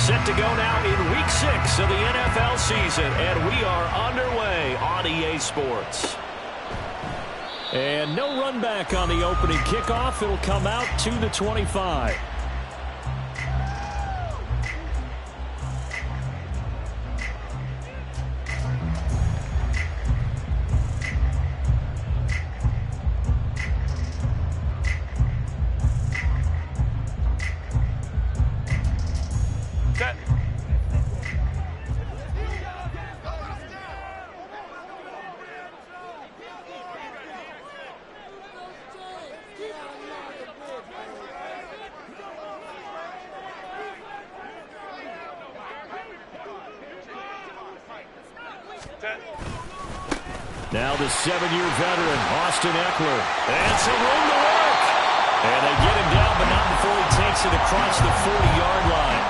Set to go now in Week 6 of the NFL season, and we are underway on EA Sports. And no run back on the opening kickoff. It'll come out to the 25. Now the 7-year veteran, Austin Ekeler. And some room to work. And they get him down, but not before he takes it across the 40-yard line.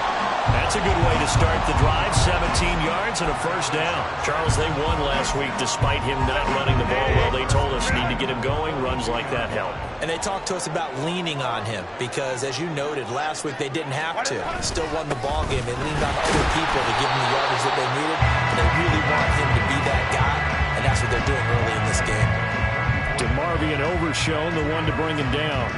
That's a good way to start the drive. 17 yards and a first down. Charles, they won last week despite him not running the ball well. They told us need to get him going. Runs like that help. And they talked to us about leaning on him because, as you noted, last week they didn't have to. Still won the ball game. They leaned on other people to give them the yardage that they needed. And they really want him to be that guy. And that's what they're doing early in this game. DeMarvion Overshown, the one to bring him down.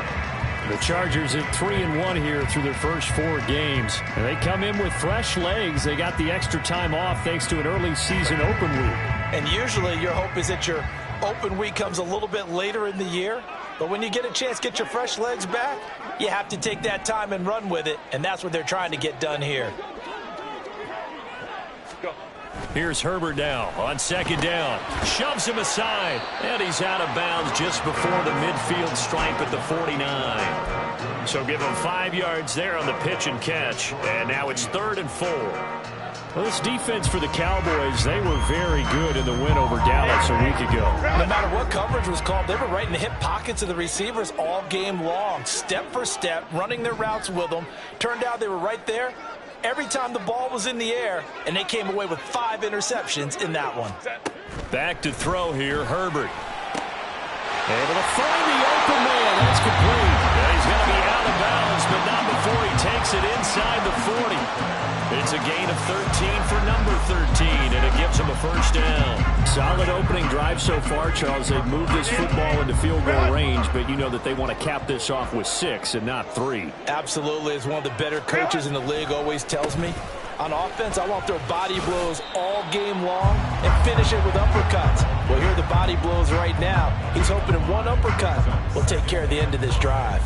The Chargers at 3-1 here through their first 4 games. And they come in with fresh legs. They got the extra time off thanks to an early season open week. And usually your hope is that your open week comes a little bit later in the year. But when you get a chance to get your fresh legs back, you have to take that time and run with it. And that's what they're trying to get done here. Here's Herbert now on second down. Shoves him aside. And he's out of bounds just before the midfield stripe at the 49. So give him 5 yards there on the pitch and catch. And now it's 3rd and 4. Well, this defense for the Cowboys, they were very good in the win over Dallas a week ago. No matter what coverage was called, they were right in the hip pockets of the receivers all game long. Step for step, running their routes with them. Turned out they were right there every time the ball was in the air, and they came away with 5 interceptions in that one. Back to throw here, Herbert. Able to find the open man. That's complete. And he's going to be out of bounds, but not before he takes it inside the 40. It's a gain of 13 for number 13, and it gives him a first down. Solid opening drive so far, Charles. They've moved this football into field goal range, but you know that they want to cap this off with 6 and not 3. Absolutely. As one of the better coaches in the league always tells me, on offense, I want to throw body blows all game long and finish it with uppercuts. Well, here are the body blows right now. He's hoping that one uppercut will take care of the end of this drive.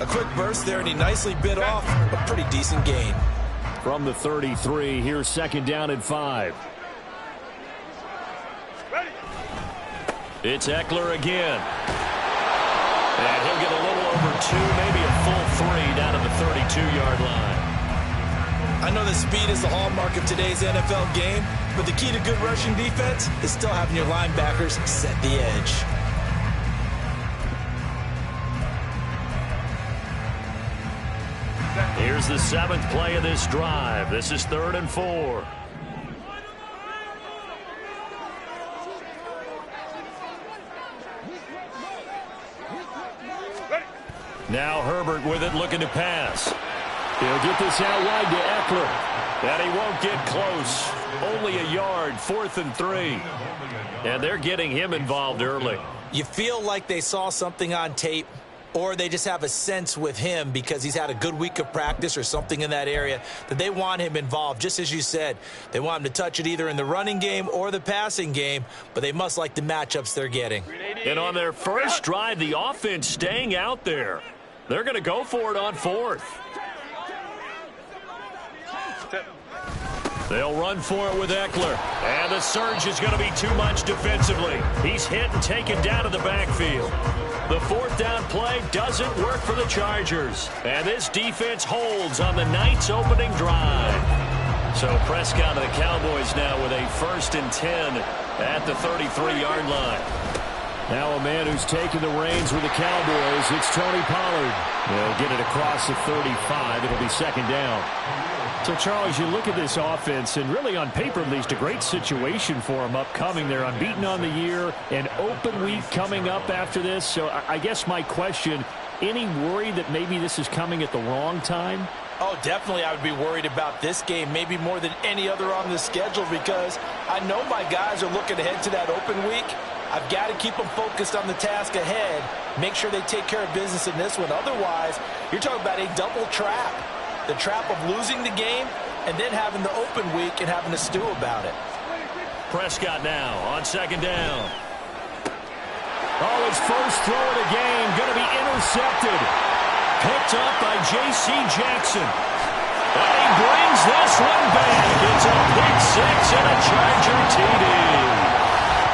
A quick burst there, and he nicely bit off a pretty decent gain. From the 33, here's second down and 5. It's Ekeler again. And he'll get a little over 2, maybe a full 3 down to the 32-yard line. I know that speed is the hallmark of today's NFL game, but the key to good rushing defense is still having your linebackers set the edge. Here's the 7th play of this drive. This is 3rd and 4. Now Herbert with it, looking to pass. He'll get this out wide to Ekeler. And he won't get close. Only a yard, 4th and 3. And they're getting him involved early. You feel like they saw something on tape, or they just have a sense with him because he's had a good week of practice or something in that area that they want him involved. Just as you said, they want him to touch it either in the running game or the passing game, but they must like the matchups they're getting. And on their first drive, the offense staying out there. They're going to go for it on 4th. They'll run for it with Ekeler. And the surge is going to be too much defensively. He's hit and taken down to the backfield. The 4th down play doesn't work for the Chargers. And this defense holds on the night's opening drive. So Prescott and the Cowboys now with a 1st and 10 at the 33-yard line. Now a man who's taken the reins with the Cowboys, it's Tony Pollard. They'll get it across the 35. It'll be second down. So, Charles, you look at this offense, and really on paper, at least, a great situation for them upcoming. They're unbeaten on the year, an open week coming up after this. So I guess my question, any worry that maybe this is coming at the wrong time? Oh, definitely I would be worried about this game, maybe more than any other on the schedule, because I know my guys are looking ahead to that open week. I've got to keep them focused on the task ahead, make sure they take care of business in this one. Otherwise, you're talking about a double trap. The trap of losing the game and then having the open week and having to stew about it. Prescott now on second down. Oh, his first throw of the game going to be intercepted. Picked up by J.C. Jackson. And he brings this one back. It's a pick six and a Charger TD.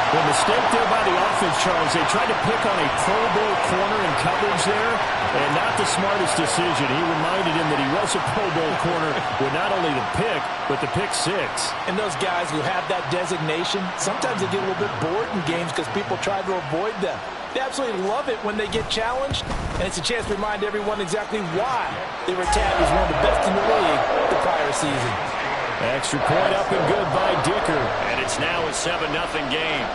The mistake there by the offense, Charles, they tried to pick on a Pro Bowl corner in coverage there, and not the smartest decision. He reminded him that he was a Pro Bowl corner with not only the pick, but the pick six. And those guys who have that designation, sometimes they get a little bit bored in games because people try to avoid them. They absolutely love it when they get challenged, and it's a chance to remind everyone exactly why they were tagged as one of the best in the league the prior season. Extra point up and good by Dicker. And it's now a 7-0 game.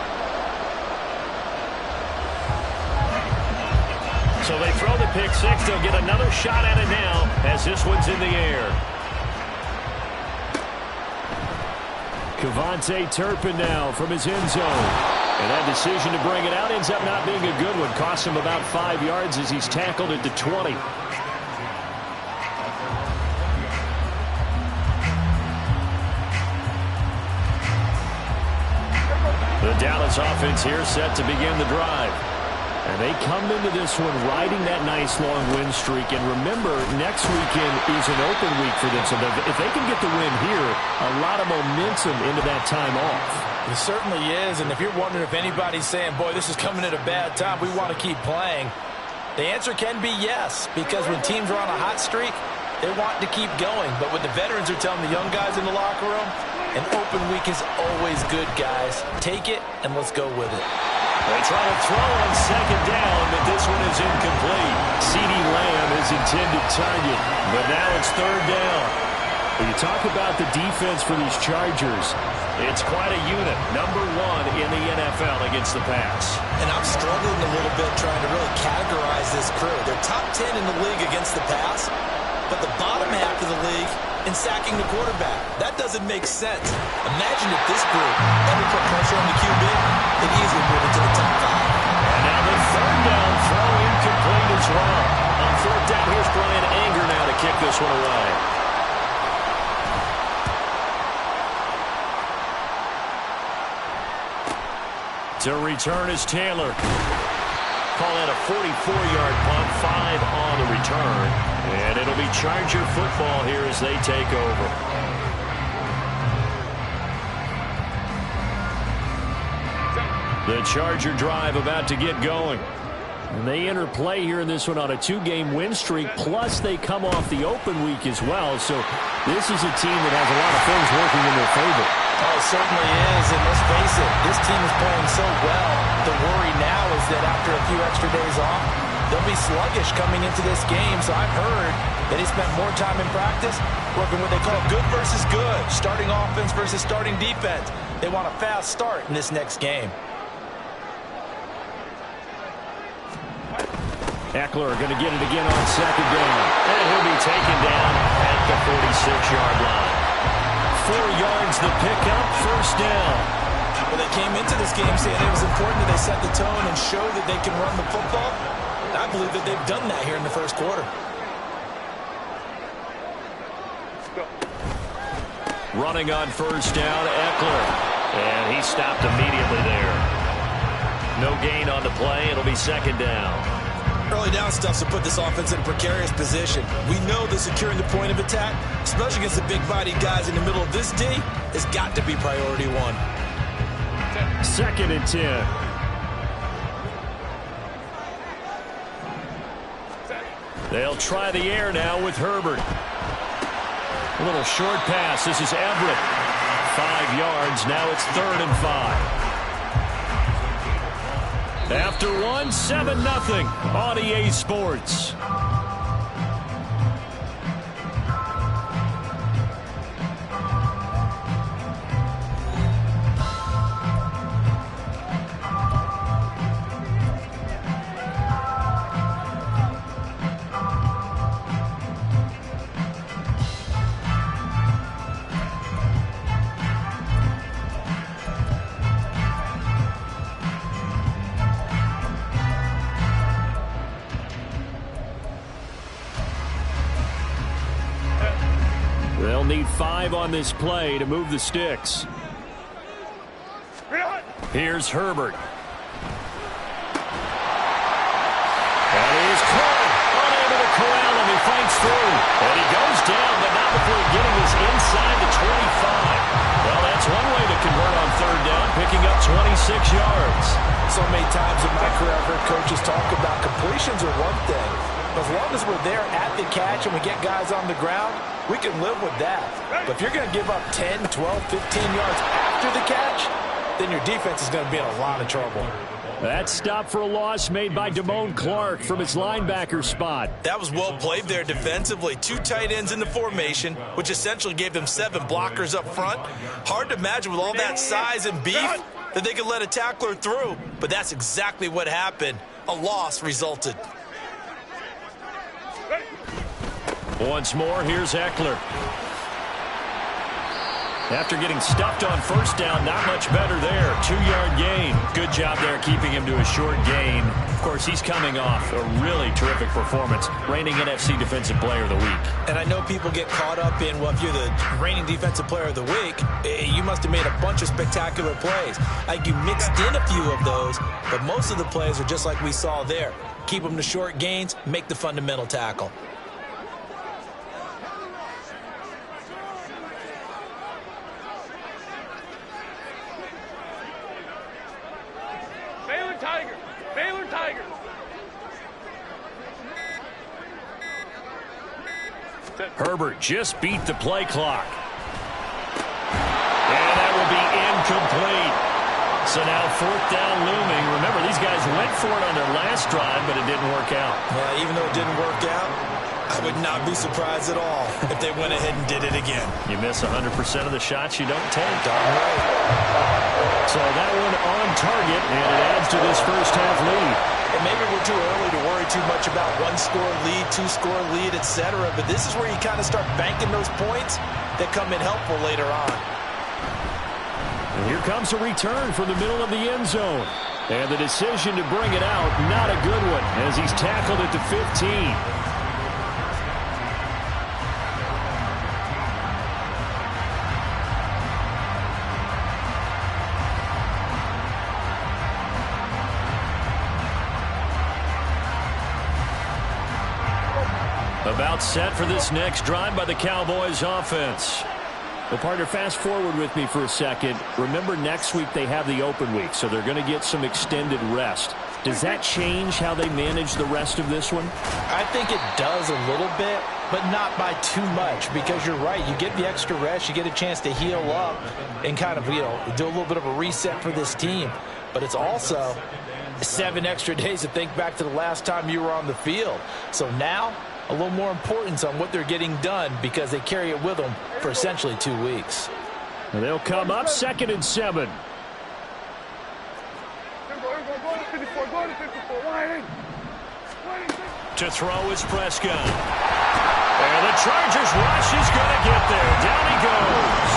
So they throw the pick six. They'll get another shot at it now as this one's in the air. Kevontae Turpin now from his end zone. And that decision to bring it out ends up not being a good one. Costs him about 5 yards as he's tackled at the 20. The Dallas offense here set to begin the drive. And they come into this one riding that nice long win streak. And remember, next weekend is an open week for them. So if they can get the win here, a lot of momentum into that time off. It certainly is. And if you're wondering if anybody's saying, boy, this is coming at a bad time, we want to keep playing, the answer can be yes. Because when teams are on a hot streak, they want to keep going. But what the veterans are telling the young guys in the locker room, an open week is always good, guys. Take it, and let's go with it. They try to throw on second down, but this one is incomplete. CeeDee Lamb is intended target, but now it's third down. When you talk about the defense for these Chargers, it's quite a unit. Number 1 in the NFL against the pass. And I'm struggling a little bit trying to really categorize this crew. They're top 10 in the league against the pass, but the bottom half of the league in sacking the quarterback. That doesn't make sense. Imagine if this group ever put pressure on the QB, they'd easily move into the top 5. And now the third down throw incomplete as well. On fourth down, here's Brian Anger now to kick this one away. To return is Taylor. Call that a 44-yard punt, 5 on the return. And it'll be Charger football here as they take over. The Charger drive about to get going. And they enter play here in this one on a 2-game win streak, plus they come off the open week as well. So this is a team that has a lot of things working in their favor. Oh, it certainly is, and let's face it, this team is playing so well. The worry now is that after a few extra days off, they'll be sluggish coming into this game. So I've heard that he spent more time in practice working what they call good versus good, starting offense versus starting defense. They want a fast start in this next game. Eckler going to get it again on second down. And he'll be taken down at the 46-yard line. 4 yards the pickup, first down. Well, they came into this game saying it was important that they set the tone and show that they can run the football. I believe that they've done that here in the first quarter. Running on first down, Eckler. And he stopped immediately there. No gain on the play. It'll be second down. Early down stuff to put this offense in a precarious position. We know that securing the point of attack, especially against the big-bodied guys in the middle of this D, has got to be priority 1. Second and 10. They'll try the air now with Herbert. A little short pass. This is Everett. 5 yards. Now it's 3rd and 5. After 1, 7-0 on EA Sports. They'll need 5 on this play to move the sticks. Here's Herbert. That is Clark. Unable to corral him. He fights through. And he goes down, but not before getting us inside the 25. Well, that's one way to convert on third down, picking up 26 yards. So many times in my career, I've heard coaches talk about completions are one thing. But as long as we're there at the catch and we get guys on the ground, we can live with that. But if you're going to give up 10, 12, 15 yards after the catch, then your defense is going to be in a lot of trouble. That stop for a loss made by Damone Clark from his linebacker spot. That was well played there defensively. 2 tight ends in the formation, which essentially gave them 7 blockers up front. Hard to imagine with all that size and beef that they could let a tackler through. But that's exactly what happened. A loss resulted. Once more, here's Eckler. After getting stuffed on first down, not much better there. 2-yard gain. Good job there keeping him to a short gain. Of course, he's coming off a really terrific performance. Reigning NFC Defensive Player of the Week. And I know people get caught up in, well, if you're the reigning Defensive Player of the Week, you must have made a bunch of spectacular plays. Like you mixed in a few of those, but most of the plays are just like we saw there. Keep them to short gains, make the fundamental tackle. Herbert just beat the play clock. And that will be incomplete. So now 4th down looming. Remember, these guys went for it on their last drive, but it didn't work out. Yeah, even though it didn't work out, I would not be surprised at all if they went ahead and did it again. You miss 100% of the shots you don't take. Darn right. So that one on target, and it adds to this first half lead. And maybe we're too early to worry too much about 1-score lead, 2-score lead, etc. But this is where you kind of start banking those points that come in helpful later on. And here comes a return from the middle of the end zone. And the decision to bring it out, not a good one, as he's tackled at the 15. About set for this next drive by the Cowboys offense. Well, partner, fast forward with me for a second. Remember, next week they have the open week, so they're going to get some extended rest. Does that change how they manage the rest of this one? I think it does a little bit, but not by too much, because you're right. You get the extra rest. You get a chance to heal up and kind of, do a little bit of a reset for this team. But it's also 7 extra days to think back to the last time you were on the field. So now, a little more importance on what they're getting done because they carry it with them for essentially 2 weeks. And they'll come up 2nd and 7. To throw is Prescott. And the Chargers rush is going to get there. Down he goes.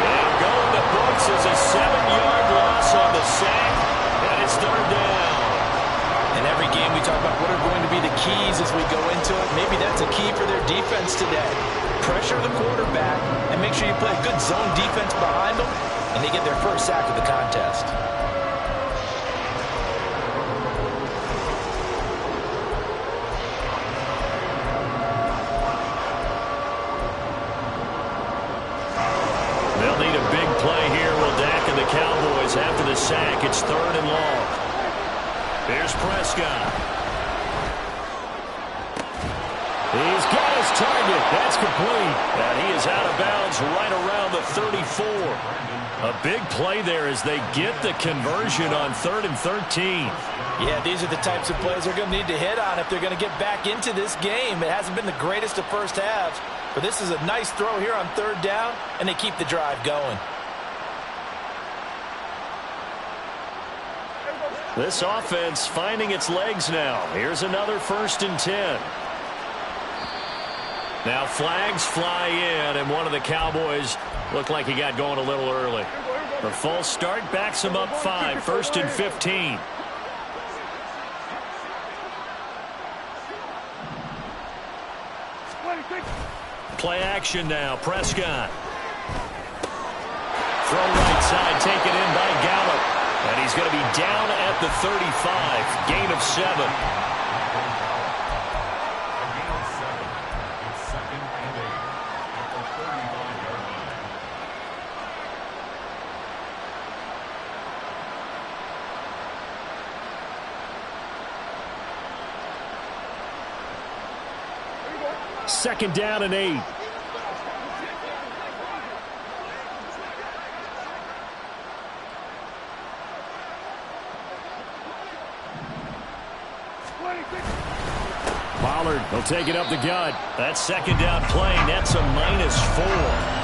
And going the books is a 7-yard loss on the sack. And it's 3rd down. In every game we talk about what are going to be the keys as we go into it. Maybe that's a key for their defense today. Pressure the quarterback and make sure you play a good zone defense behind them, and they get their first sack of the contest. They'll need a big play here. Will Dak and the Cowboys after the sack. It's 3rd and long. Here's Prescott. He's got his target. That's complete. And he is out of bounds right around the 34. A big play there as they get the conversion on 3rd and 13. Yeah, these are the types of plays they're going to need to hit on if they're going to get back into this game. It hasn't been the greatest of first halves, but this is a nice throw here on 3rd down, and they keep the drive going. This offense finding its legs now. Here's another 1st and 10. Now flags fly in, and one of the Cowboys looked like he got going a little early. The false start backs him up 5, 1st and 15. Play action now. Prescott. Throw right side, taken in by Gallup. And he's going to be down at the 35. Gain of 7. Second down and 8. Pollard will take it up the gut. That second down play, that's a -4.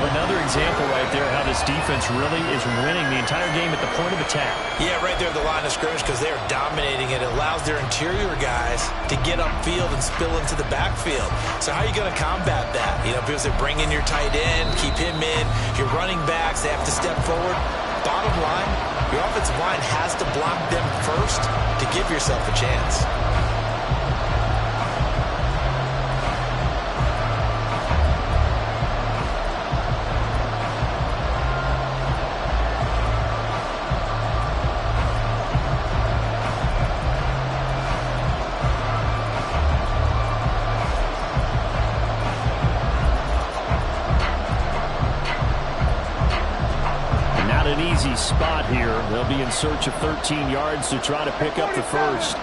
Another example right there how this defense really is winning the entire game at the point of attack. Yeah, right there at the line of scrimmage because they are dominating it. It allows their interior guys to get upfield and spill into the backfield. So how are you going to combat that? You know, because they bring in your tight end, keep him in. Your running backs, they have to step forward. Bottom line, your offensive line has to block them first to give yourself a chance. Spot here. They'll be in search of 13 yards to try to pick up the first.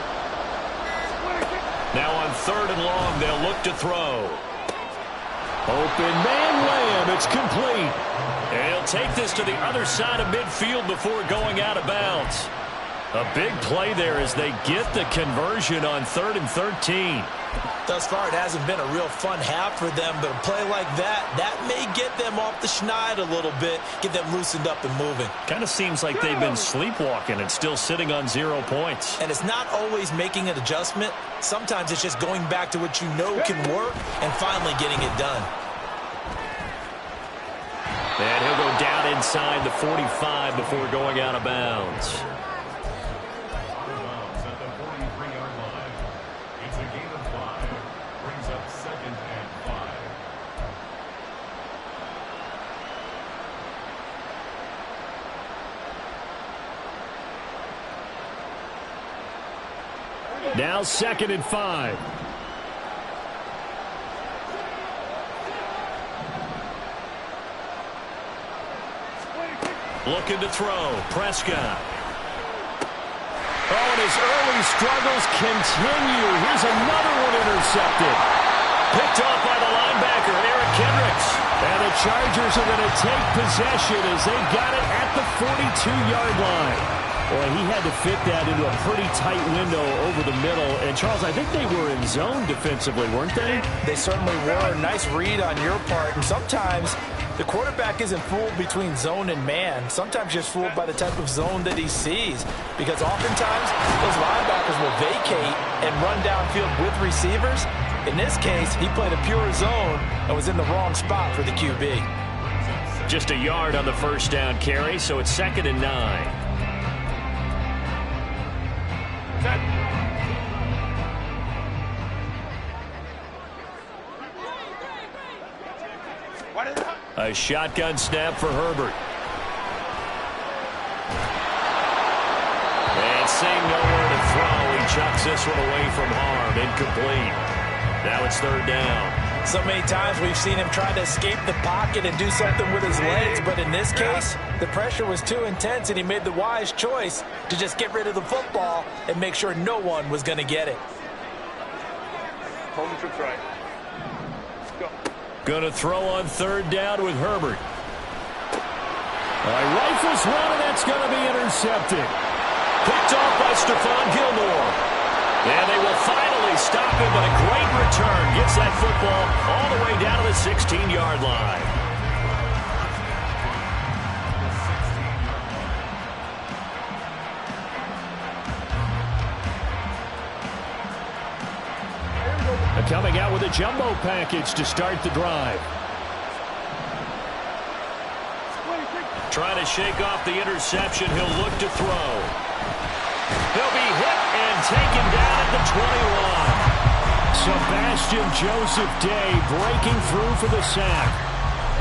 Now on 3rd and long, they'll look to throw. Open man Lamb. It's complete. And he'll take this to the other side of midfield before going out of bounds. A big play there as they get the conversion on 3rd and 13. Thus far, it hasn't been a real fun half for them, but a play like that may get them off the schneid a little bit, get them loosened up and moving. Kind of seems like they've been sleepwalking and still sitting on 0 points. And it's not always making an adjustment. Sometimes it's just going back to what you know can work and finally getting it done. And he'll go down inside the 45 before going out of bounds. Now 2nd and 5. Looking to throw. Prescott. Oh, and his early struggles continue. Here's another one intercepted. Picked off by the linebacker, Eric Kendricks. And the Chargers are going to take possession as they got it at the 42-yard line. Boy, he had to fit that into a pretty tight window over the middle. And, Charles, I think they were in zone defensively, weren't they? They certainly were. Nice read on your part. And sometimes the quarterback isn't fooled between zone and man. Sometimes just fooled by the type of zone that he sees. Because oftentimes those linebackers will vacate and run downfield with receivers. In this case, he played a pure zone and was in the wrong spot for the QB. Just a yard on the first down carry, so it's 2nd and 9. A shotgun snap for Herbert. And seeing nowhere to throw, he chucks this one away from harm. Incomplete. Now it's 3rd down. So many times we've seen him try to escape the pocket and do something with his legs, but in this case, the pressure was too intense and he made the wise choice to just get rid of the football and make sure no one was going to get it. Home to try. Go. Going to throw on 3rd down with Herbert. Rifles one, and that's going to be intercepted. Picked off by Stephon Gilmore. And they will finally stop him, but a great return. Gets that football all the way down to the 16-yard line. Coming out with a jumbo package to start the drive. Trying to shake off the interception. He'll look to throw. He'll be hit and taken down at the 21. Sebastian Joseph Day breaking through for the sack.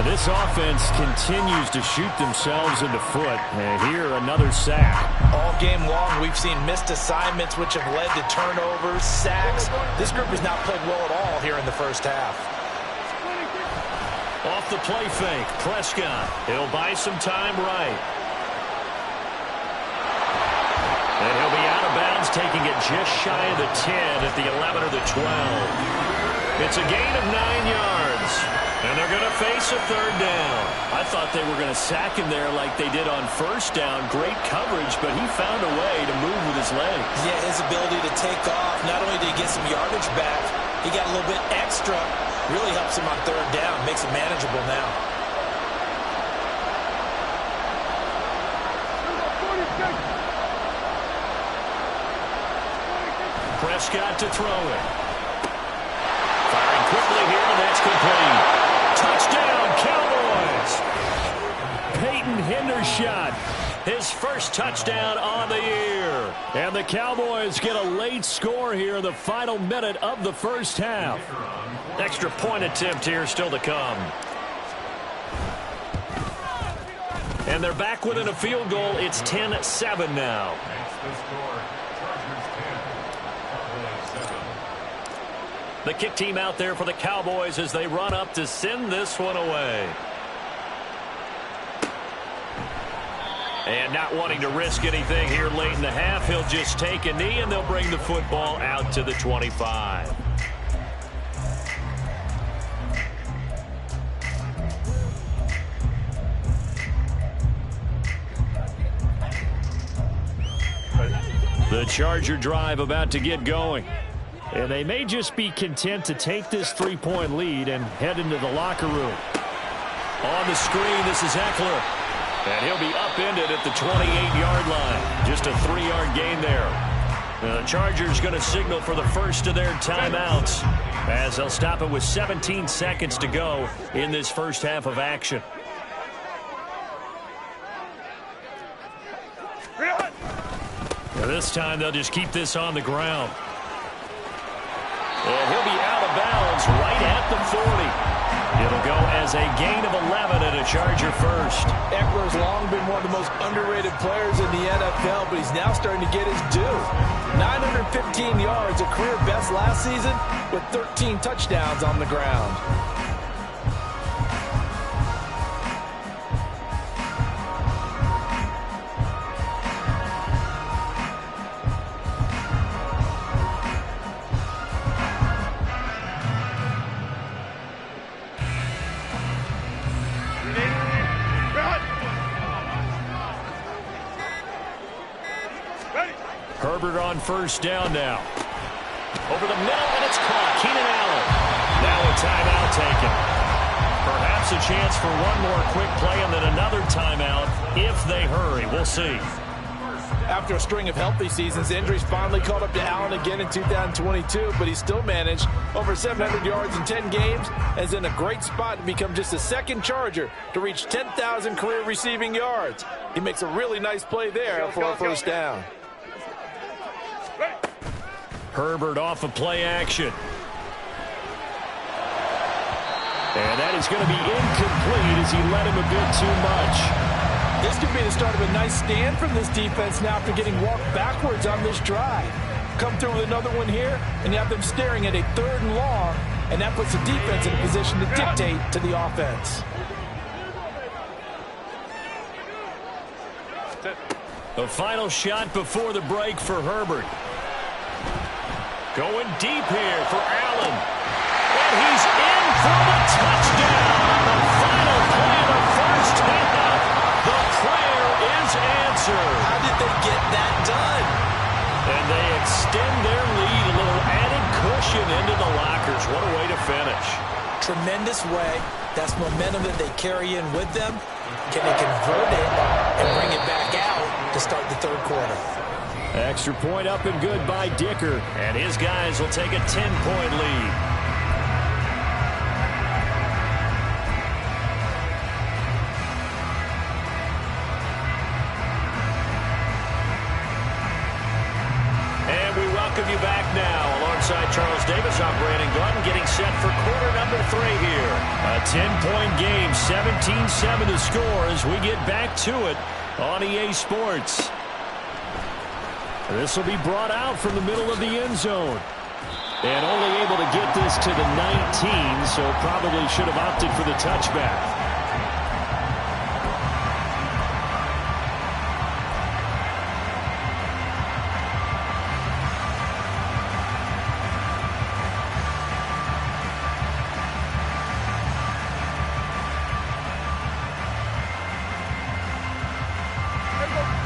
This offense continues to shoot themselves in the foot. And here, another sack. All game long, we've seen missed assignments, which have led to turnovers, sacks. This group has not played well at all here in the first half. Off the play fake, Prescott. He'll buy some time right. And he'll be out of bounds, taking it just shy of the 10 at the 11 or the 12. It's a gain of 9 yards. And they're going to face a third down. I thought they were going to sack him there like they did on first down. Great coverage, but he found a way to move with his legs. Yeah, his ability to take off. Not only did he get some yardage back, he got a little bit extra. Really helps him on third down. Makes it manageable now. Prescott to throw it. Firing quickly here, and that's complete. Touchdown, Cowboys! Peyton Hendershot, his first touchdown on the year. And the Cowboys get a late score here in the final minute of the first half. Extra point attempt here still to come. And they're back within a field goal. It's 10-7 now. The kick team out there for the Cowboys as they run up to send this one away. And not wanting to risk anything here late in the half, he'll just take a knee and they'll bring the football out to the 25. The Charger drive about to get going. And they may just be content to take this 3-point lead and head into the locker room. On the screen, this is Eckler. And he'll be upended at the 28-yard line. Just a 3-yard gain there. The Chargers going to signal for the first of their timeouts as they'll stop it with 17 seconds to go in this first half of action. And this time they'll just keep this on the ground. And he'll be out of bounds right at the 40. It'll go as a gain of 11 and a Charger first. Eckler's long been one of the most underrated players in the NFL, but he's now starting to get his due. 915 yards, a career best last season, with 13 touchdowns on the ground. Herbert on first down now. Over the middle, and it's caught. Keenan Allen. Now a timeout taken. Perhaps a chance for one more quick play and then another timeout if they hurry. We'll see. After a string of healthy seasons, injuries finally caught up to Allen again in 2022, but he still managed over 700 yards in 10 games and is in a great spot to become just the second Charger to reach 10,000 career receiving yards. He makes a really nice play there for a first down. Herbert off of play action. And that is going to be incomplete as he led him a bit too much. This could be the start of a nice stand from this defense now after getting walked backwards on this drive. Come through with another one here, and you have them staring at a 3rd and long, and that puts the defense in a position to dictate to the offense. The final shot before the break for Herbert. Going deep here for Allen. And he's in for the touchdown on the final play of the first half. The prayer is answered. How did they get that done? And they extend their lead, a little added cushion into the lockers. What a way to finish. Tremendous way. That's momentum that they carry in with them. Can they convert it and bring it back out to start the 3rd quarter? Extra point up and good by Dicker. And his guys will take a 10-point lead. And we welcome you back now alongside Charles Davis operating gun, getting set for quarter number 3 here. A 10-point game, 17-7 to score as we get back to it on EA Sports. This will be brought out from the middle of the end zone. And only able to get this to the 19, so probably should have opted for the touchback.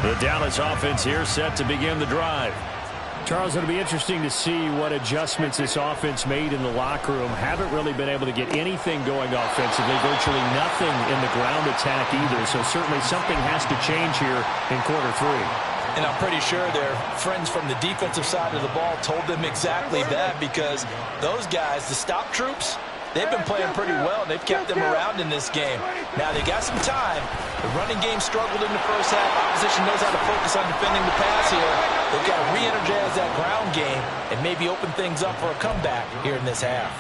The Dallas offense here set to begin the drive. Charles, it'll be interesting to see what adjustments this offense made in the locker room. Haven't really been able to get anything going offensively, virtually nothing in the ground attack either. So certainly something has to change here in quarter 3. And I'm pretty sure their friends from the defensive side of the ball told them exactly that, because those guys, the stop troops, they've been playing pretty well. They've kept them around in this game. Now, they got some time. The running game struggled in the first half. Opposition knows how to focus on defending the pass here. They've got to re-energize that ground game and maybe open things up for a comeback here in this half.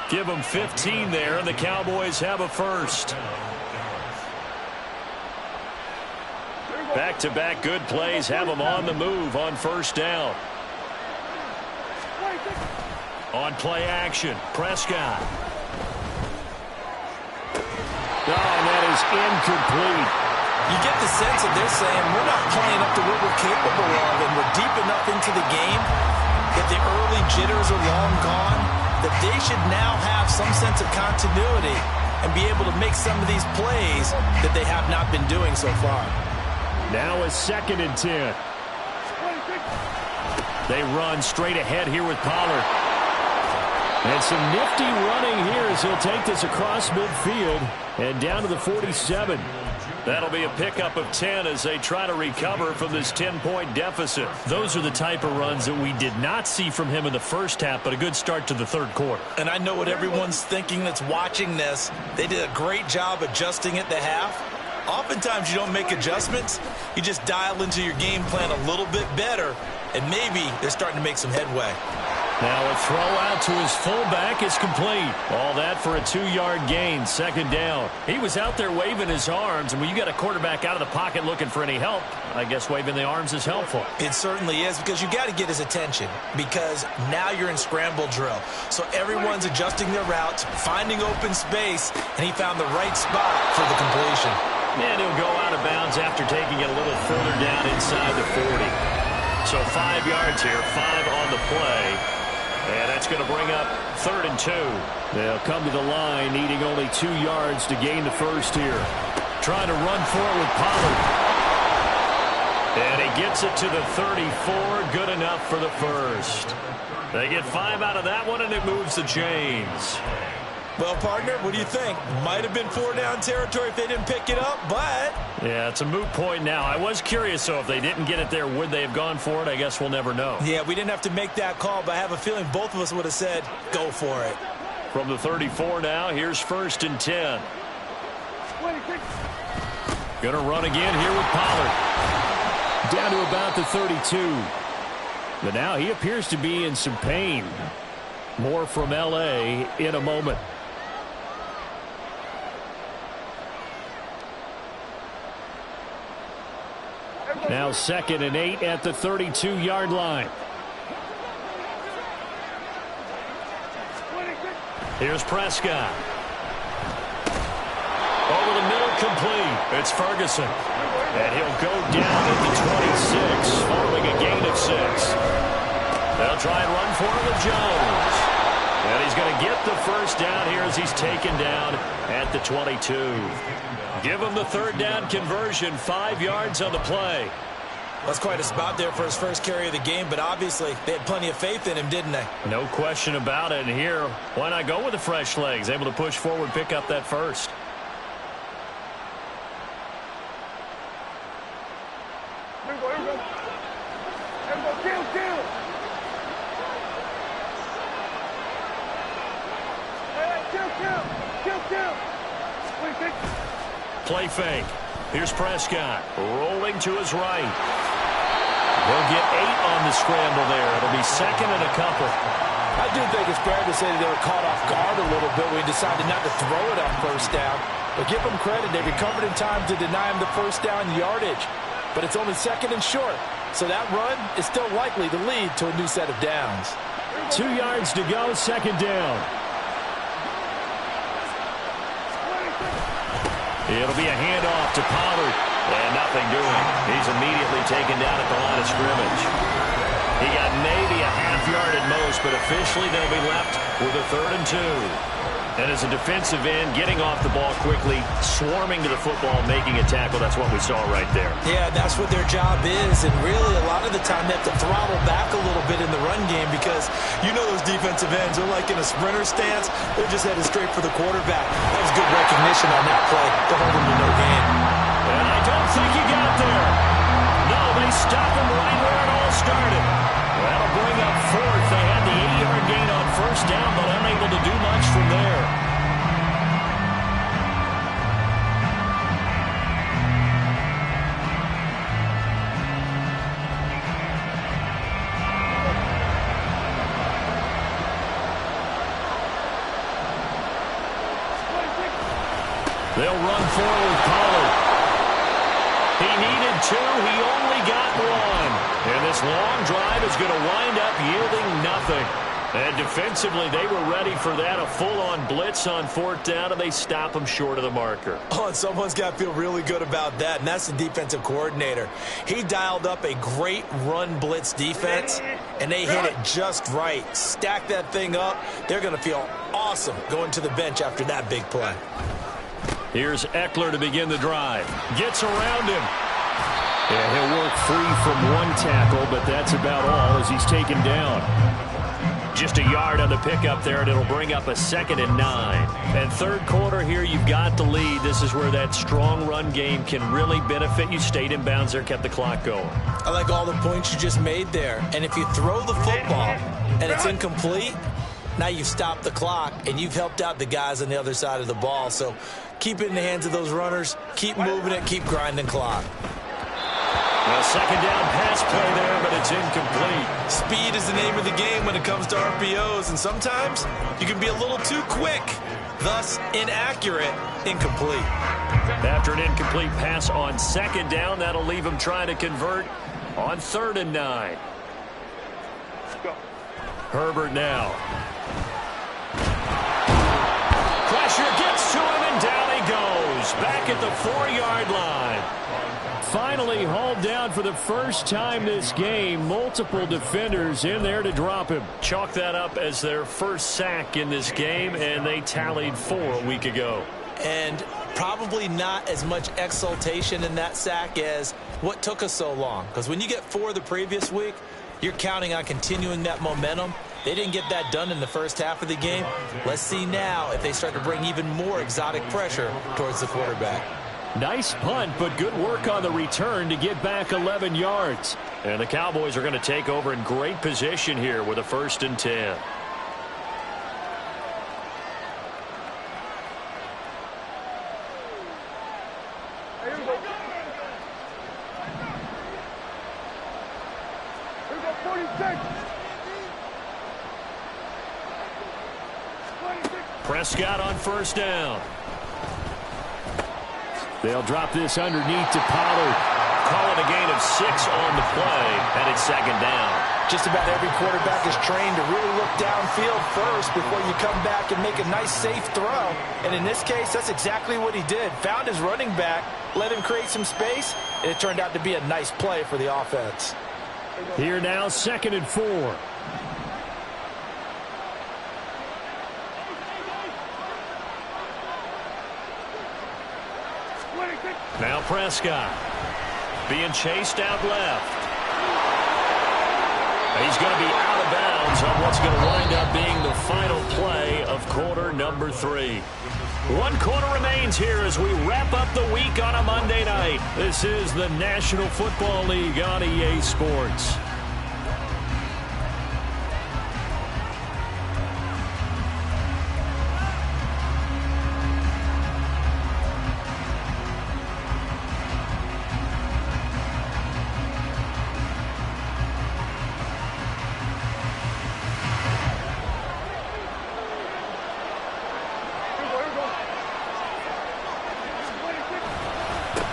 Give them 15 there, and the Cowboys have a first. Back-to-back good plays have them on the move on first down. On play action, Prescott. Oh, and that is incomplete. You get the sense that they're saying we're not playing up to what we're capable of, and we're deep enough into the game that the early jitters are long gone, that they should now have some sense of continuity and be able to make some of these plays that they have not been doing so far. Now a 2nd and 10. They run straight ahead here with Pollard. And some nifty running here as he'll take this across midfield and down to the 47. That'll be a pickup of 10 as they try to recover from this 10-point deficit. Those are the type of runs that we did not see from him in the first half, but a good start to the third quarter. And I know what everyone's thinking that's watching this. They did a great job adjusting at the half. Oftentimes you don't make adjustments. You just dial into your game plan a little bit better, and maybe they're starting to make some headway. Now a throw out to his fullback is complete. All that for a 2-yard gain, 2nd down. He was out there waving his arms, and when you got a quarterback out of the pocket looking for any help, I guess waving the arms is helpful. It certainly is, because you got to get his attention, because now you're in scramble drill. So everyone's adjusting their routes, finding open space, and he found the right spot for the completion. And he'll go out of bounds after taking it a little further down inside the 40. So 5 yards here, 5 on the play. And that's going to bring up 3rd and 2. They'll come to the line, needing only 2 yards to gain the first here. Trying to run for it with Pollard. And he gets it to the 34. Good enough for the first. They get 5 out of that one, and it moves the chains. Well, partner, what do you think? Might have been 4-down territory if they didn't pick it up, but... Yeah, it's a moot point now. I was curious, so if they didn't get it there, would they have gone for it? I guess we'll never know. Yeah, we didn't have to make that call, but I have a feeling both of us would have said, go for it. From the 34 now, here's 1st and 10. Gonna run again here with Pollard. Down to about the 32. But now he appears to be in some pain. More from L.A. in a moment. Now 2nd and 8 at the 32-yard line. Here's Prescott. Over the middle, complete. It's Ferguson. And he'll go down at the 26, following a gain of 6. They'll try and run for it with Jones. And he's going to get the first down here as he's taken down at the 22. Give him the 3rd down conversion, 5 yards on the play. That's quite a spot there for his first carry of the game, but obviously they had plenty of faith in him, didn't they? No question about it. And here, why not go with the fresh legs? Able to push forward, pick up that first. Here we go, here we go. Here we go, kill. Kill. Play fake. Here's Prescott rolling to his right. They'll get 8 on the scramble there. It'll be 2nd and a couple. I do think it's fair to say that they were caught off guard a little bit when he decided not to throw it on first down. But give them credit, they recovered in time to deny him the first down yardage. But it's only second and short, so that run is still likely to lead to a new set of downs. 2 yards to go, second down. It'll be a handoff to Pollard. And nothing doing. He's immediately taken down at the line of scrimmage. He got maybe a half yard at most, but officially they'll be left with a 3rd and 2. And as a defensive end, getting off the ball quickly, swarming to the football, making a tackle, that's what we saw right there. Yeah, that's what their job is. And really, a lot of the time, they have to throttle back a little bit in the run game because you know those defensive ends are like in a sprinter stance. They're just headed straight for the quarterback. That was good recognition on that play to hold them to no gain. And I don't think he got there. No, they stop him right where it all started. That'll bring up 4th. They had the 80-yard gain on first down, but unable to do much from there. They'll run forward, Pollard. He needed 2. He only got 1. And this long drive is going to wind up yielding nothing. And defensively, they were ready for that. A full-on blitz on 4th down, and they stop him short of the marker. Oh, and someone's got to feel really good about that, and that's the defensive coordinator. He dialed up a great run blitz defense, and they hit it just right. Stack that thing up. They're going to feel awesome going to the bench after that big play. Here's Eckler to begin the drive. Gets around him. And he'll work free from one tackle, but that's about all as he's taken down. Just a yard on the pickup there, and it'll bring up a 2nd and 9. And 3rd quarter here, you've got the lead. This is where that strong run game can really benefit you. Stayed in bounds there, kept the clock going. I like all the points you just made there. And if you throw the football and it's incomplete, now you've stopped the clock, and you've helped out the guys on the other side of the ball. So keep it in the hands of those runners. Keep moving it. Keep grinding clock. A 2nd down pass play there, but it's incomplete. Speed is the name of the game when it comes to RPOs, and sometimes you can be a little too quick, thus inaccurate, incomplete. After an incomplete pass on 2nd down, that'll leave him trying to convert on 3rd and 9. Herbert now. Pressure gets to him, and down he goes. Back at the 4-yard line. Finally hauled down for the first time this game. Multiple defenders in there to drop him. Chalk that up as their first sack in this game, and they tallied 4 a week ago. And probably not as much exultation in that sack as what took us so long. Because when you get 4 the previous week, you're counting on continuing that momentum. They didn't get that done in the first half of the game. Let's see now if they start to bring even more exotic pressure towards the quarterback. Nice punt, but good work on the return to get back 11 yards. And the Cowboys are going to take over in great position here with a 1st and 10. Here we go. Here we go, 46. 26. Prescott on 1st down. They'll drop this underneath to Pollard. Call it a gain of 6 on the play, and it's 2nd down. Just about every quarterback is trained to really look downfield first before you come back and make a nice, safe throw. And in this case, that's exactly what he did. Found his running back, let him create some space, and it turned out to be a nice play for the offense. Here now, 2nd and 4. Now Prescott being chased out left. He's going to be out of bounds on what's going to wind up being the final play of quarter number 3. 1 quarter remains here as we wrap up the week on a Monday night. This is the National Football League on EA Sports.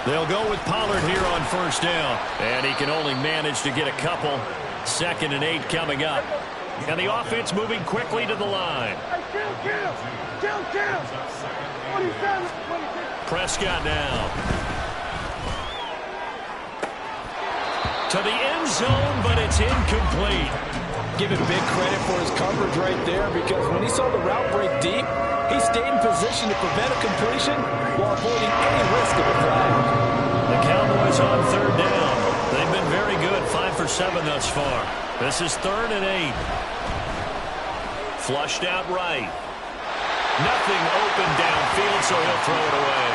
They'll go with Pollard here on first down. And he can only manage to get a couple. 2nd and 8 coming up. And the offense moving quickly to the line. Prescott now. To the end zone, but it's incomplete. Give him big credit for his coverage right there, because when he saw the route break deep, he stayed in position to prevent a completion while avoiding any risk of a flag. The Cowboys on 3rd down. They've been very good, 5 for 7 thus far. This is 3rd and 8. Flushed out right. Nothing open downfield, so he'll throw it away.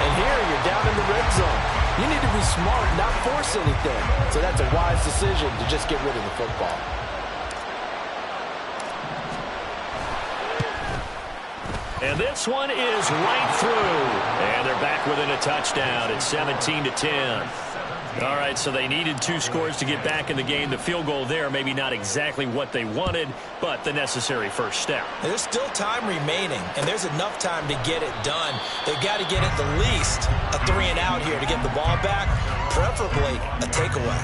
And here you're down in the red zone. You need to be smart, not force anything. So that's a wise decision to just get rid of the football. And this one is right through. And they're back within a touchdown. It's 17-10. All right, so they needed 2 scores to get back in the game. The field goal there, maybe not exactly what they wanted, but the necessary first step. There's still time remaining, and there's enough time to get it done. They've got to get at the least a 3-and-out here to get the ball back, preferably a takeaway.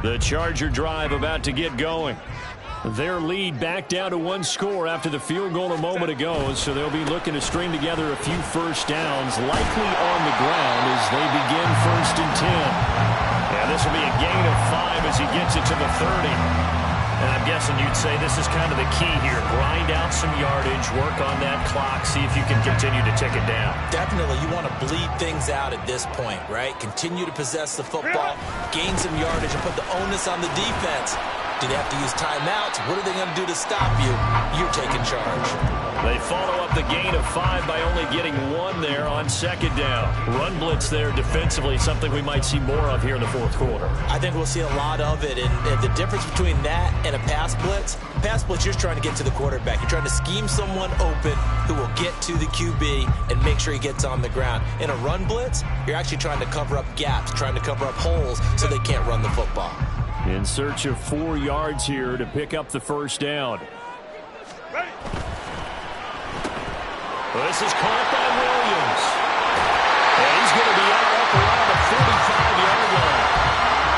The Charger drive about to get going. Their lead back down to 1 score after the field goal a moment ago, so they'll be looking to string together a few first downs, likely on the ground as they begin 1st and 10. Yeah, this will be a gain of 5 as he gets it to the 30. And I'm guessing you'd say this is kind of the key here. Grind out some yardage, work on that clock, see if you can continue to tick it down. Definitely, you want to bleed things out at this point, right? Continue to possess the football, gain some yardage, and put the onus on the defense. Do they have to use timeouts? What are they going to do to stop you? You're taking charge. They follow up the gain of 5 by only getting 1 there on 2nd down. Run blitz there defensively, something we might see more of here in the 4th quarter. I think we'll see a lot of it, and the difference between that and a pass blitz, you're trying to get to the quarterback. You're trying to scheme someone open who will get to the QB and make sure he gets on the ground. In a run blitz, you're actually trying to cover up gaps, trying to cover up holes so they can't run the football. In search of 4 yards here to pick up the first down. Well, this is caught by Williams. And he's going to be out up around the 45-yard line.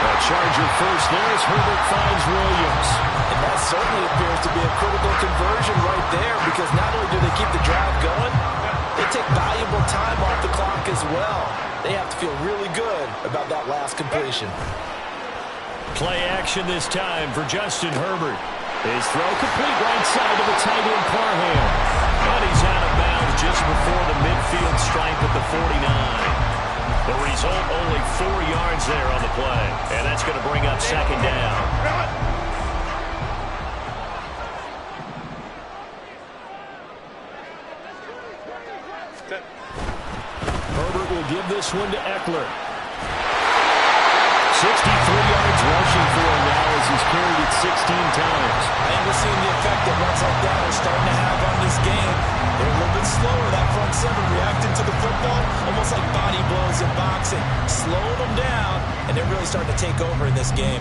A Charger first there as Herbert finds Williams. And that certainly appears to be a critical conversion right there, because not only do they keep the drive going, they take valuable time off the clock as well. They have to feel really good about that last completion. Play action this time for Justin Herbert. His throw complete right side to the tight end Parham. And he's out of bounds just before the midfield stripe at the 49. The result, only 4 yards there on the play. And that's going to bring up 2nd down. Herbert will give this one to Eckler. 63 yards rushing for him now as he's carried it 16 times. And we're seeing the effect that runs like that are starting to have on this game. They're a little bit slower, that front 7, reacting to the football, almost like body blows in boxing. Slowing them down, and they're really starting to take over in this game.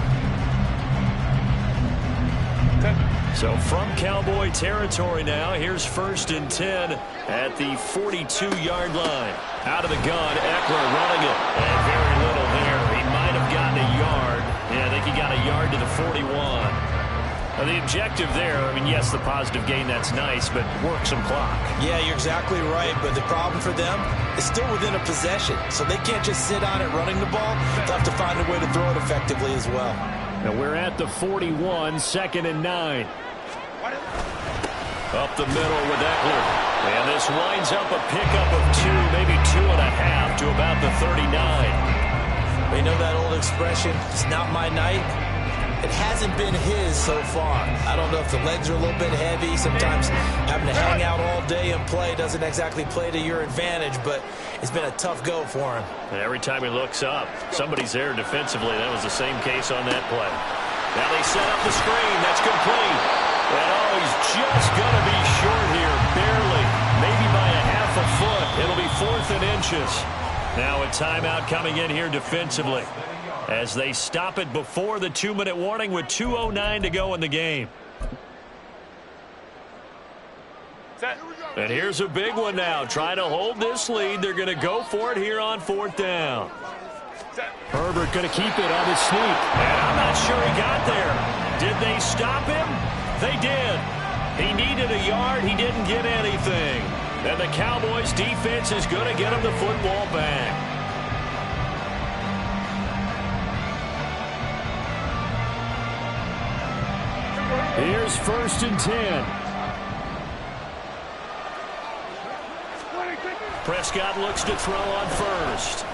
So from Cowboy territory now, here's 1st and 10 at the 42-yard line. Out of the gun, Eckler running it. And very little there. He might have gotten a yard. Yeah, I think he got a yard to the 41. Now, the objective there, I mean, yes, the positive gain, that's nice, but work some clock. Yeah, you're exactly right, but the problem for them is still within a possession. So they can't just sit on it running the ball. They'll have to find a way to throw it effectively as well. Now we're at the 41, 2nd and 9. Up the middle with Eckler. And this winds up a pickup of 2, maybe 2.5 to about the 39. We know that old expression, it's not my night. It hasn't been his so far. I don't know if the legs are a little bit heavy. Sometimes having to hang out all day and play doesn't exactly play to your advantage, but it's been a tough go for him. And every time he looks up, somebody's there defensively. That was the same case on that play. Now they set up the screen. That's complete. And oh, he's just going to be short here, barely, maybe by a half a foot. It'll be 4th and inches. Now a timeout coming in here defensively. as they stop it before the 2-minute warning with 2:09 to go in the game. And here's a big one now. Trying to hold this lead. They're going to go for it here on 4th down. Herbert going to keep it on his sneak. And I'm not sure he got there. Did they stop him? They did. He needed a yard. He didn't get anything. And the Cowboys defense is going to get him the football back. Here's 1st and 10. Prescott looks to throw on first.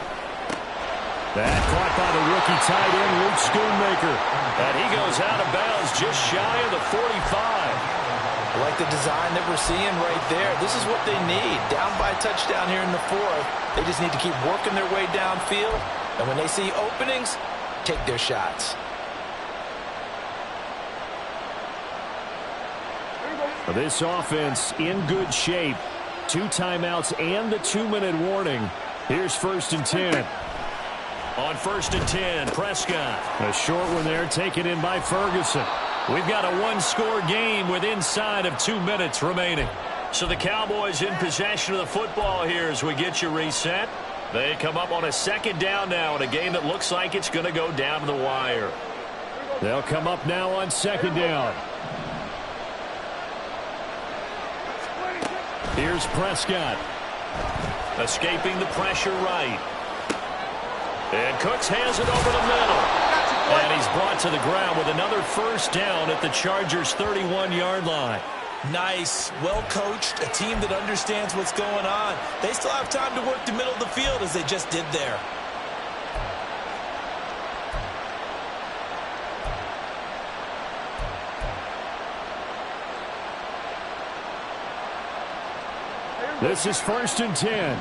That caught by the rookie tight end, Luke Schoonmaker. And he goes out of bounds just shy of the 45. I like the design that we're seeing right there. This is what they need. Down by a touchdown here in the 4th. They just need to keep working their way downfield. And when they see openings, take their shots. This offense in good shape. 2 timeouts and the 2-minute warning. Here's 1st and 10. On 1st and 10, Prescott. A short one there, taken in by Ferguson. We've got a 1-score game with inside of 2 minutes remaining. So the Cowboys in possession of the football here as we get you reset. They come up on a 2nd down now in a game that looks like it's going to go down to the wire. They'll come up now on 2nd down. Here's Prescott. Escaping the pressure right. And Cooks has it over the middle. And he's brought to the ground with another 1st down at the Chargers' 31-yard line. Nice, well coached, a team that understands what's going on. They still have time to work the middle of the field as they just did there. This is 1st and 10.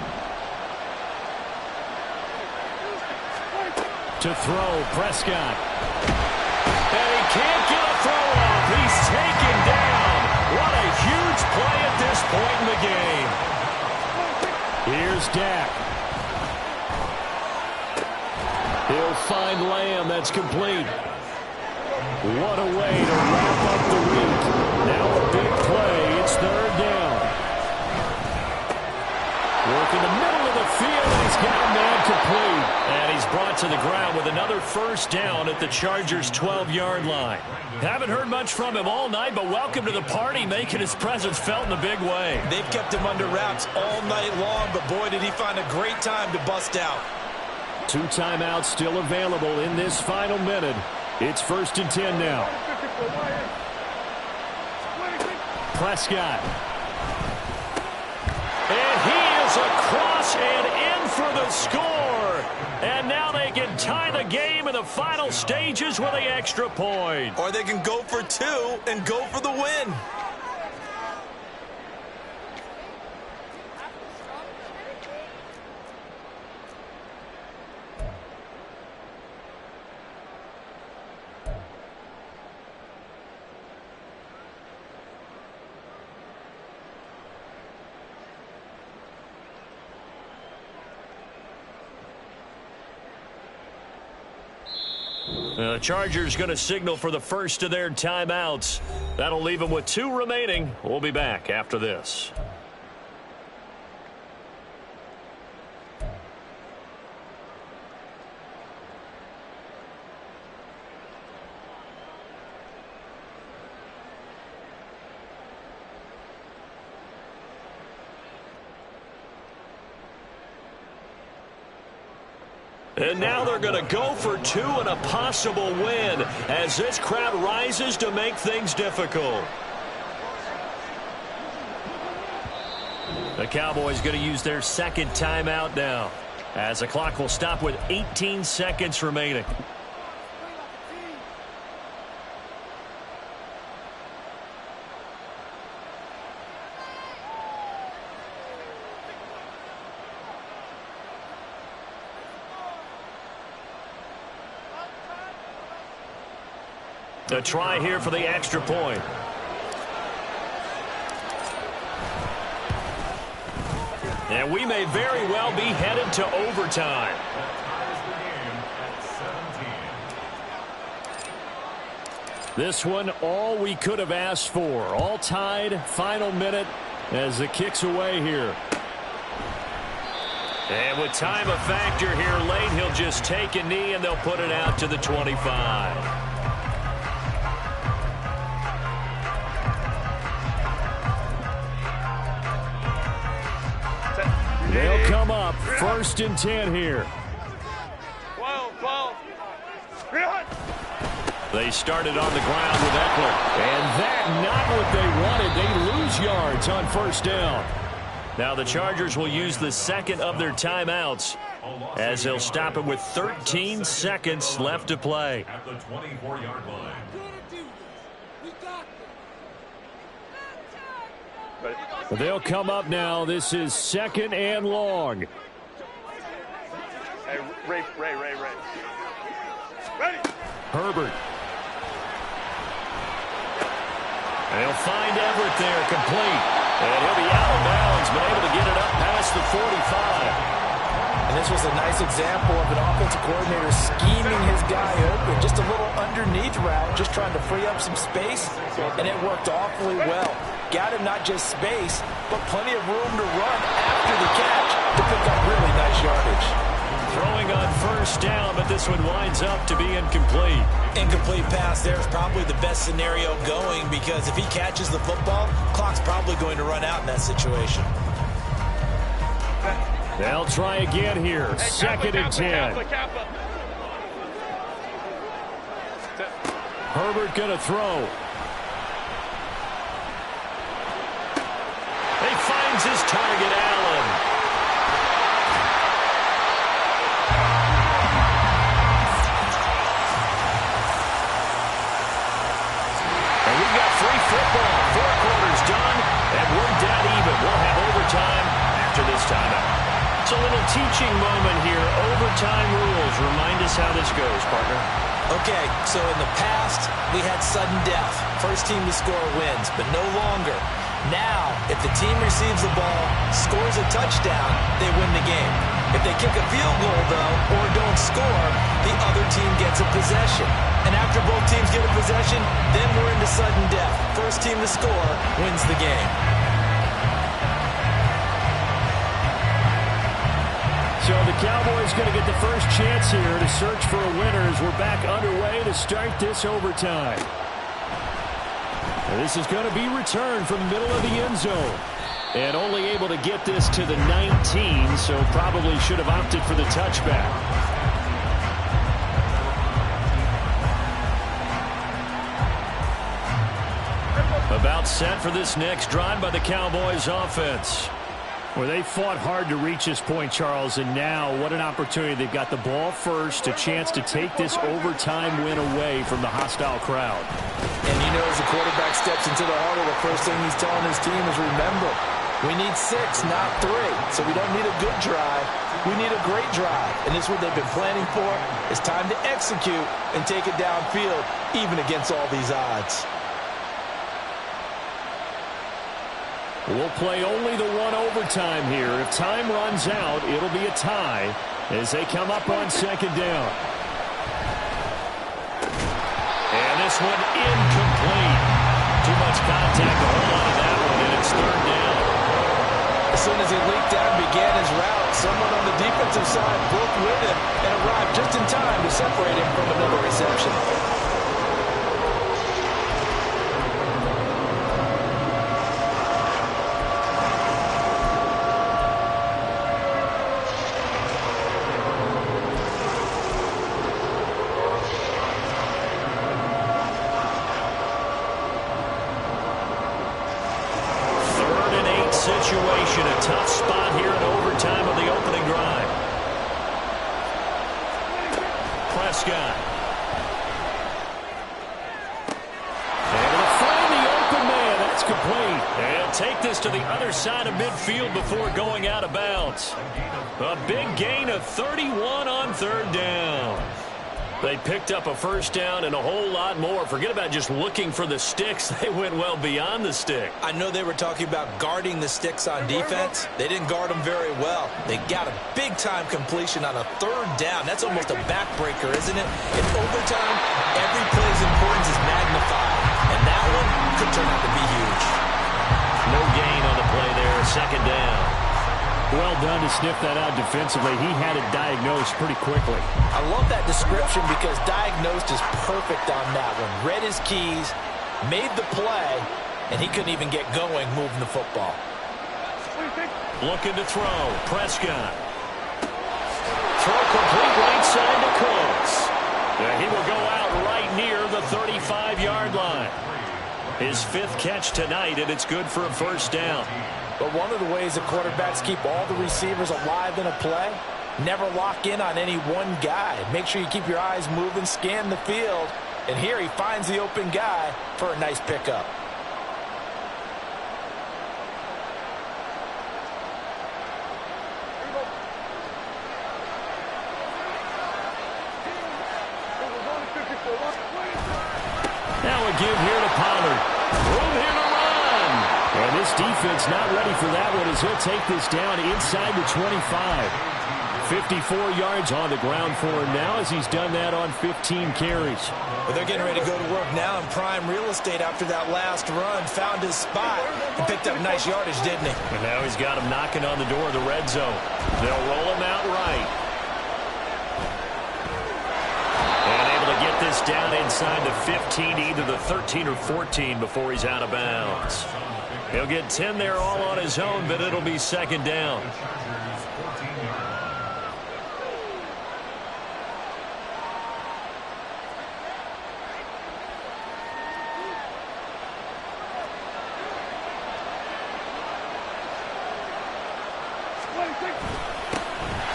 To throw, Prescott. And he can't get a throw off. He's taken down. What a huge play at this point in the game. Here's Dak. He'll find Lamb. That's complete. What a way to wrap up the week. Now a big play. It's 3rd down. Work in the middle of the field, and he's got a man complete. And he's brought to the ground with another 1st down at the Chargers' 12-yard line. Haven't heard much from him all night, but welcome to the party, making his presence felt in a big way. They've kept him under wraps all night long, but boy, did he find a great time to bust out. 2 timeouts still available in this final minute. It's 1st and 10 now. Prescott. And he is across and in for the score. And now they can tie the game in the final stages with the extra point. Or they can go for 2 and go for the win. The Chargers going to signal for the first of their timeouts. That'll leave them with 2 remaining. We'll be back after this. And now they're going to go for 2 and a possible win as this crowd rises to make things difficult. The Cowboys going to use their 2nd timeout now as the clock will stop with 18 seconds remaining. A try here for the extra point. And we may very well be headed to overtime. This one, all we could have asked for. All tied, final minute as the kick's away here. And with time a factor here late, he'll just take a knee and they'll put it out to the 25. They'll come up 1st and 10 here. 12. They started on the ground with Eckler. And that not what they wanted. They lose yards on 1st down. Now the Chargers will use the second of their timeouts as they'll stop it with 13 seconds left to play. At the 24-yard line. They'll come up now. This is 2nd and long. Hey, Ray. Ready. Herbert. And he'll find Everett there, complete. And he'll be out of bounds, but able to get it up past the 45. And this was a nice example of an offensive coordinator scheming his guy open. Just a little underneath route, just trying to free up some space, and it worked awfully well. Got him not just space, but plenty of room to run after the catch to pick up really nice yardage. Throwing on 1st down, but this one winds up to be incomplete. Incomplete pass there is probably the best scenario going because if he catches the football, clock's probably going to run out in that situation. They'll try again here. 2nd and 10. Herbert going to throw. He finds his target, Allen. Football, 4 quarters done, and we're dead even. We'll have overtime after this timeout. It's a little teaching moment here. Overtime rules. Remind us how this goes, partner. Okay, so in the past, we had sudden death. First team to score wins, but no longer. Now, if the team receives the ball, scores a touchdown, they win the game. If they kick a field goal, though, or don't score, the other team gets a possession. And after both teams get a possession, then we're into sudden death. First team to score wins the game. So the Cowboys going to get the first chance here to search for a winner as we're back underway to start this overtime. This is going to be returned from the middle of the end zone. And only able to get this to the 19, so probably should have opted for the touchback. About set for this next drive by the Cowboys offense. Well, they fought hard to reach this point, Charles, and now what an opportunity. They've got the ball first, a chance to take this overtime win away from the hostile crowd. And you know, as the quarterback steps into the huddle, the first thing he's telling his team is, remember, we need 6, not 3. So we don't need a good drive. We need a great drive. And this is what they've been planning for. It's time to execute and take it downfield, even against all these odds. We'll play only the one overtime here. If time runs out, it'll be a tie as they come up on 2nd down. And this one incomplete. Too much contact to hold on to that one, and it's 3rd down. As soon as he leaked out and began his route, someone on the defensive side broke with him and arrived just in time to separate him from another reception. Situation, a tough spot here in overtime of the opening drive. Prescott. Able to find the open man. That's complete. And take this to the other side of midfield before going out of bounds. A big gain of 31 on 3rd down. They picked up a first down and a whole lot more. Forget about just looking for the sticks. They went well beyond the stick. I know they were talking about guarding the sticks on defense. They didn't guard them very well. They got a big-time completion on a third down. That's almost a backbreaker, isn't it? In overtime, every play's importance is magnified. And that one could turn out to be huge. No gain on the play there. Second down. Well done to sniff that out defensively. He had it diagnosed pretty quickly. I love that description because diagnosed is perfect on that one. Read his keys, made the play, and he couldn't even get going moving the football. Looking to throw. Prescott. Throw complete right side to Cooks. He will go out right near the 35-yard line. His 5th catch tonight, and it's good for a first down. But one of the ways that quarterbacks keep all the receivers alive in a play, never lock in on any one guy. Make sure you keep your eyes moving, scan the field. And here he finds the open guy for a nice pickup. Now a give here to Pollard. Room here to run. And this defense not ready for that one as he'll take this down inside the 25. 54 yards on the ground for him now as he's done that on 15 carries. Well, they're getting ready to go to work now in prime real estate after that last run. Found his spot and picked up nice yardage, didn't he? And now he's got him knocking on the door of the red zone. They'll roll him out right. And able to get this down inside the 15, either the 13 or 14 before he's out of bounds. He'll get 10 there all on his own, but it'll be second down.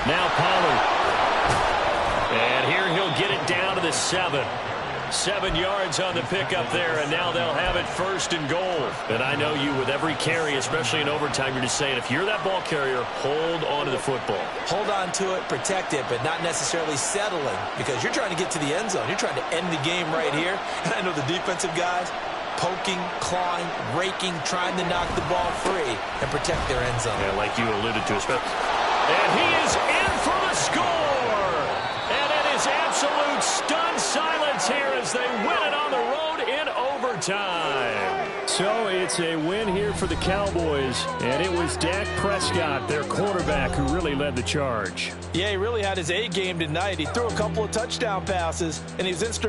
Now Pollard. And here he'll get it down to the 7. 7 yards on the pickup there, and now they'll have it first and goal. And I know you, with every carry, especially in overtime, you're just saying, if you're that ball carrier, hold on to the football. Hold on to it, protect it, but not necessarily settling, because you're trying to get to the end zone. You're trying to end the game right here. And I know the defensive guys, poking, clawing, raking, trying to knock the ball free and protect their end zone. Yeah, like you alluded to. And he is in for the score! And it is absolute stunned silence here as they win it on the road in overtime. So it's a win here for the Cowboys, and it was Dak Prescott, their quarterback, who really led the charge. Yeah, he really had his A game tonight. He threw a couple of touchdown passes, and he's instrumental.